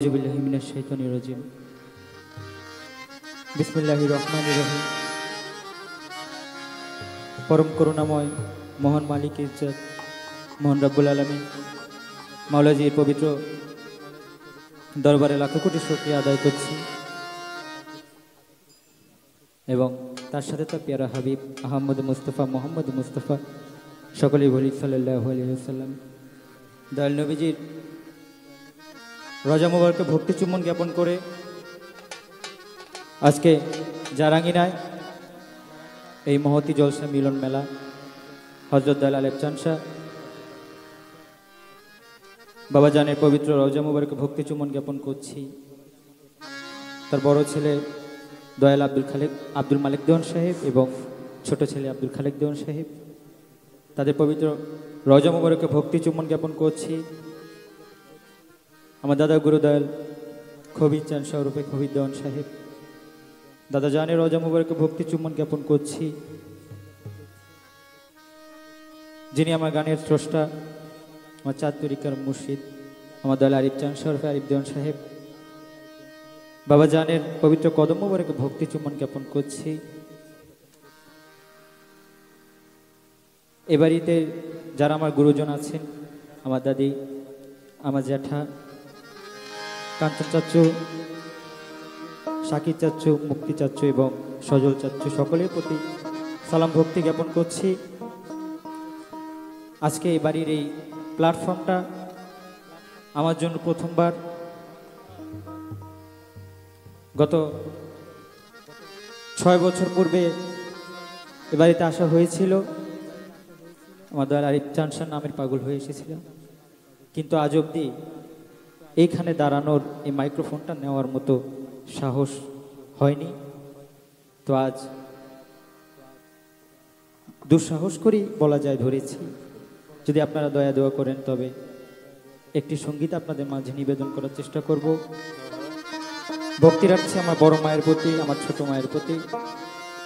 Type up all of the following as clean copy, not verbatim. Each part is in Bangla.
बिस्मिल्लाहिर्रहमानिर्रहीम बिस्मिल्लाहिर्रहमानिर्रहीम परम करुणामय महान मालिक इज्जत मोहन रब्बुल आलमीन माওলাজির पवित्र दरबारे लाखो कोटी शुक्रिया आदाय करছি এবং তার সাথে তার প্যারা হাবিব আহমদ মুস্তাফা মোহাম্মদ মুস্তাফা সকলেই বলি সাল্লাল্লাহু আলাইহি ওয়াসাল্লাম দয়াল নবীজির रजा मुबारक भक्ति चुम्बन ज्ञापन करे आज के जारांगिनाय এই महती जलसा मिलन मेला हजरत दयाल आलेप चांद शाह बाबा जानेर पवित्र रजा मुबारक भक्ति चुम्बन ज्ञापन करছি तार बड़ छेले दयाल आब्दुल मालिक देवान साहेब एवं छोटो छेले आब्दुल खालेक देवान साहेब तादेर पवित्र रजा मुबारक भक्ति चुम्बन ज्ञापन करছি আমার দাদা গুরু দয়াল খবির চাঁদ স্বরূপে খবির দেওয়ান সাহেব দাদা জানের রজা মুবারকে ভক্তি চুম্বন জ্ঞাপন করছি যিনি আমার গানের স্রষ্টা আমার চাঁদ তরিকার মুর্শিদ আমার দয়াল আরিফ চাঁদ স্বরূপে আরিফ দেওয়ান সাহেব বাবা জানের পবিত্র কদম মুবারকে ভক্তি চুম্বন জ্ঞাপন করছি এ বাড়িতে যারা আমার গুরুজন আছেন আমার দাদি আমার জ্যাঠা कांचन चाचू शाकिर चाचू मुक्ति चाचू एवं सजल चाचू सकलेर प्रति सालाम भक्ति ज्ञापन करছি आज के बाड़ीर এই प्लाटफर्मटा আমার জন্য প্রথমবার গত 6 বছর পূর্বে এই বাড়িতে আসা হয়েছিল আমার দয়াল আরিফ চাঁদ শাহ নামের পাগল হয়ে এসেছিলাম কিন্তু আজ অবধি এইখানে দাঁড়ানোর এই মাইক্রোফোনটা নেওয়ার মতো সাহস হয়নি তো আজ দুঃসাহস করেই বলা যায় ধরেছি যদি আপনারা দয়া দোয়া করেন তবে একটি সঙ্গীত আপনাদের মাঝে নিবেদন করার চেষ্টা করব ভক্তি রাখছি আমার বড় মায়ের প্রতি আমার ছোট মায়ের প্রতি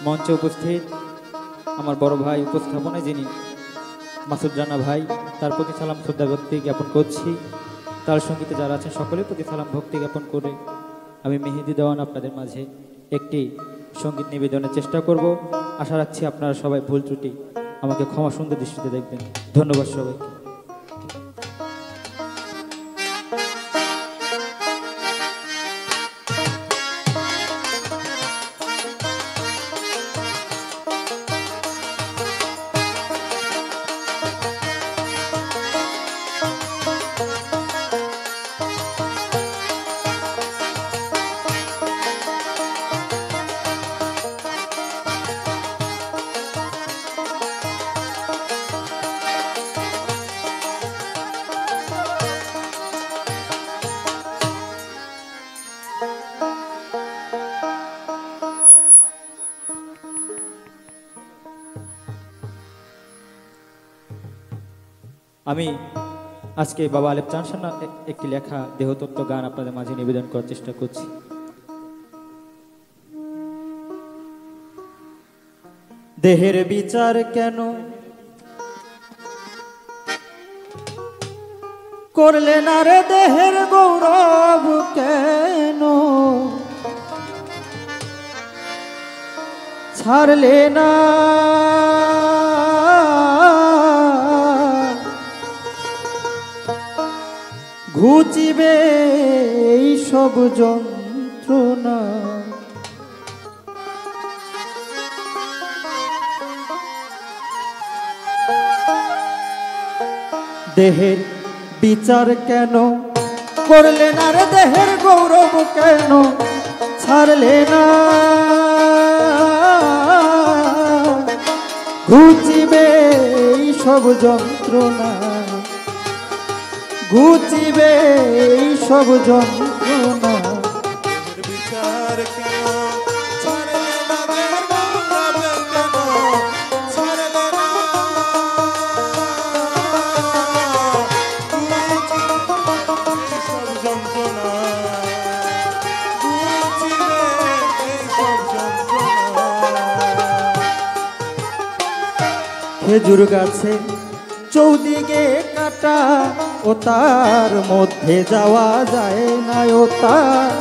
মঞ্চে উপস্থিত আমার বড় ভাই উপস্থাপনায় যিনি মাসুদ রানা ভাই তার প্রতি সালাম শ্রদ্ধা ভক্তি জ্ঞাপন করছি তার সঙ্গীতে যারা আছেন সকলের প্রতি সালাম ভক্তি জ্ঞাপন করে আমি মেহেদি দেওয়ান আপনাদের মাঝে একটি সঙ্গীত নিবেদনের চেষ্টা করব আশা রাখছি আপনারা সবাই ভুল ত্রুটি আমাকে ক্ষমা সুন্দর দৃষ্টিতে দেখবেন ধন্যবাদ সবাইকে আমি আজকে বাবা আলেপ চাঁদ শাহ একটি লেখা দেহতত্ত্ব গান আপনাদের মাঝে নিবেদন করার চেষ্টা করছি দেহের বিচার কেন করলে না রে দেহের গৌরব কেন ছাড়লে না ঘুচিবে এই সব যন্ত্রণা দেহের বিচার কেন করলে না রে দেহের গৌরব কেন ছাড়লে না ঘুচিবে এই সব যন্ত্রণা ঘুচিবে এই সব যন্ত্রণা বিচার কেন ছাড়লে না দেহের গৌরব কেন ছাড়লে না ঘুচিবে এই সব যন্ত্রণা ঘুচিবে এই সব যন্ত্রণা খেজুর গাছে চৌদিকে কাটা ও তার মধ্যে যাওয়া যায় না, ও তার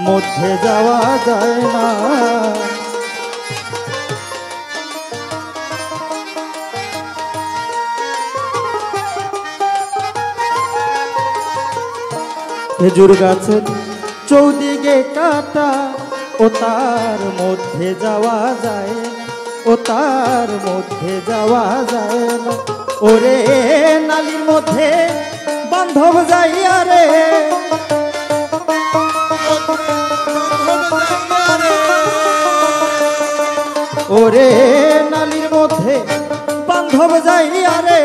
মধ্যে যাওয়া যায় না। খেজুর গাছের চৌদিকে কাটা, ও তার মধ্যে যাওয়া যায় না, ও তার মধ্যে যাওয়া যায় না। ওরে নালির মধ্যে বান্ধব যাইয়া রে, ওরে নালির মধ্যে বান্ধব যাইয়া রে,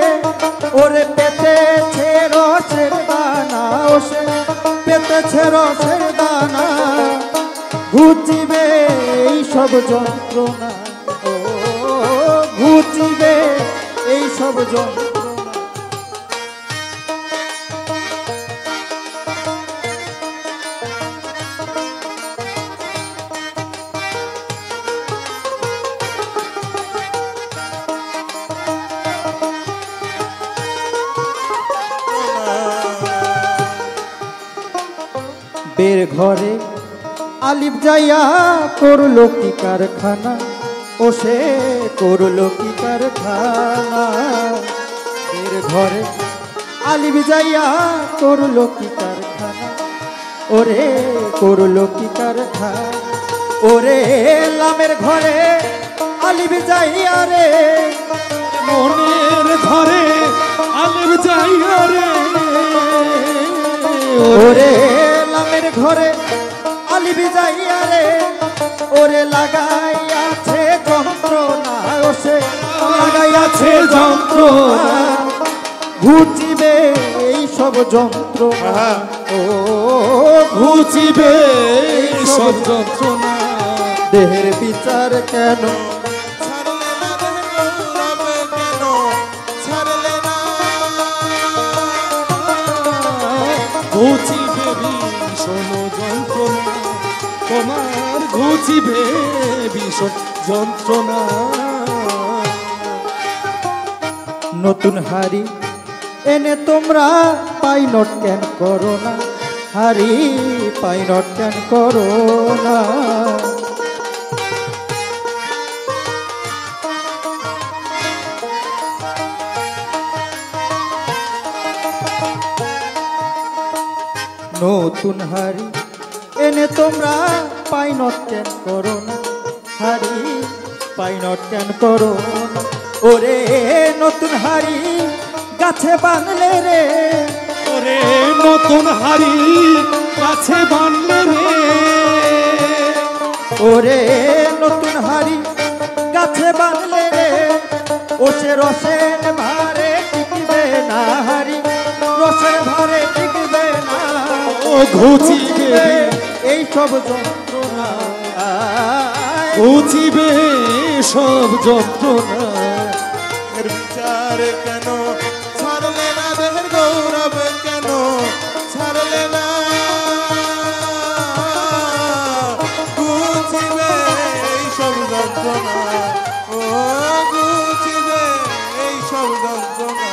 ওরে পেতেছে রসের দানা, ওসে পেতেছে রসের দানা। ঘুচিবে এই সব যন্ত্রণা, ও ঘুচিবে এই সব যন্ত্রণা। বের ঘরে আলিফ যাইয়া করলো কি কারখানা, ও সে করলো কি কারখানা। বের ঘরে আলিফ যাইয়া করলো কি কারখানা, ওরে করলো কি কারখানা। ওরে লামের ঘরে আলিফ যাইয়া রে, মনের ঘরে আলিফ যাইয়া রে, ওরে লামের ঘরে আলিফ যাইয়া রে, ওরে লাগাইয়াছে যন্ত্রণা, ও সে লাগাইয়াছে যন্ত্রণা। ঘুচিবে এই সব যন্ত্রণা, ও ঘুচিবে এই সব যন্ত্রণা। দেহের বিচার কেন ঘুচিবে ভীষণ যন্ত্রণা, তোমার ঘুচিবে ভীষণ যন্ত্রণা। নতুন হাড়ি এনে তোমরা পাইনট কেন করো না, হাড়ি পাইনট কেন করো না। নতুন হাড়ি এনে তোমরা পাইনট কেন করো না, হাড়ি পাইনট কেন করো না। ওরে নতুন হাড়ি গাছে বানলে রে, ওরে নতুন হাড়ি গাছে বানলে রে, ওরে নতুন হাড়ি গাছে বানলে রে, ও সে রসের ভারে টিকবে না, হাড়ি রসের ভারে টিকবে না। ও ঘুচিবে এই সব যন্ত্রণা, ঘুচিবে সব যন্ত্রণা। এর বিচার কেন ছাড়লে না, দেহের গৌরব কেন ছাড়লে না। ঘুচিবে এই সব যন্ত্রণা, ও ঘুচিবে এই সব যন্ত্রণা।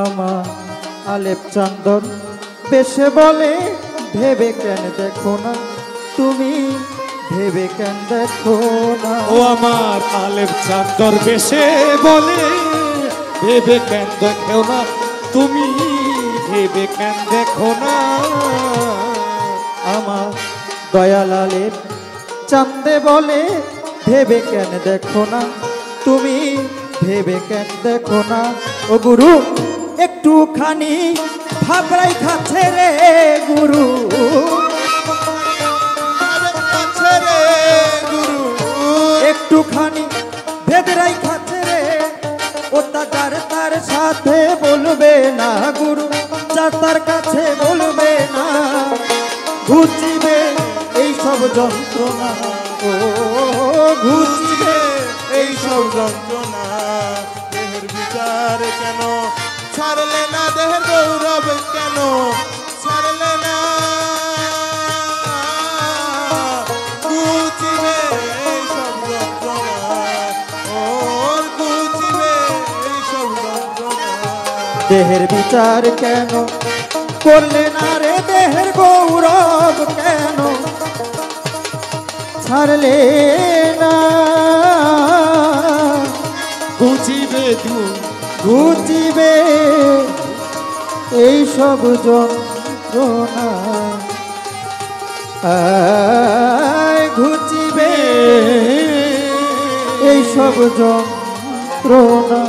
আমার আলেপ চান্দন বেশে বলে ভেবে কেন দেখো না, তুমি ভেবে কেন দেখো না। ও আমার আলেপ চাঁদর বেশে বলে ভেবে কেন দেখো না, তুমি ভেবে কেন দেখো না। আমার দয়াল আলেপ চান্দে বলে ভেবে কেন দেখো না, তুমি ভেবে কেন দেখো না। ও গুরু একটুখানি ভাবরাই খাচ্ছে রে, গুরু একটুখানি ভেদরাই খাচ্ছে রে, ও তার সাথে বলবে না, গুরু যা তার কাছে বলবে না। ঘুচিবে এই সব যন্ত্রণা, ও ঘুচিবে এই সব যন্ত্রণা। দেহের বিচার কেন ছাড়লে না, দেহের গৌরব কেন ছাড়লে না। ঘুচিবে এই সব যন্ত্রণা, ওর ঘুচিবে এই সব যন্ত্রণা। দেহের বিচার কেন করলে না রে দেহের গৌরব কেন ছাড়লে না বুঝিবে ঘুচিবে এই সব যন্ত্রণা ঘুচিবে এই সব যন্ত্রণা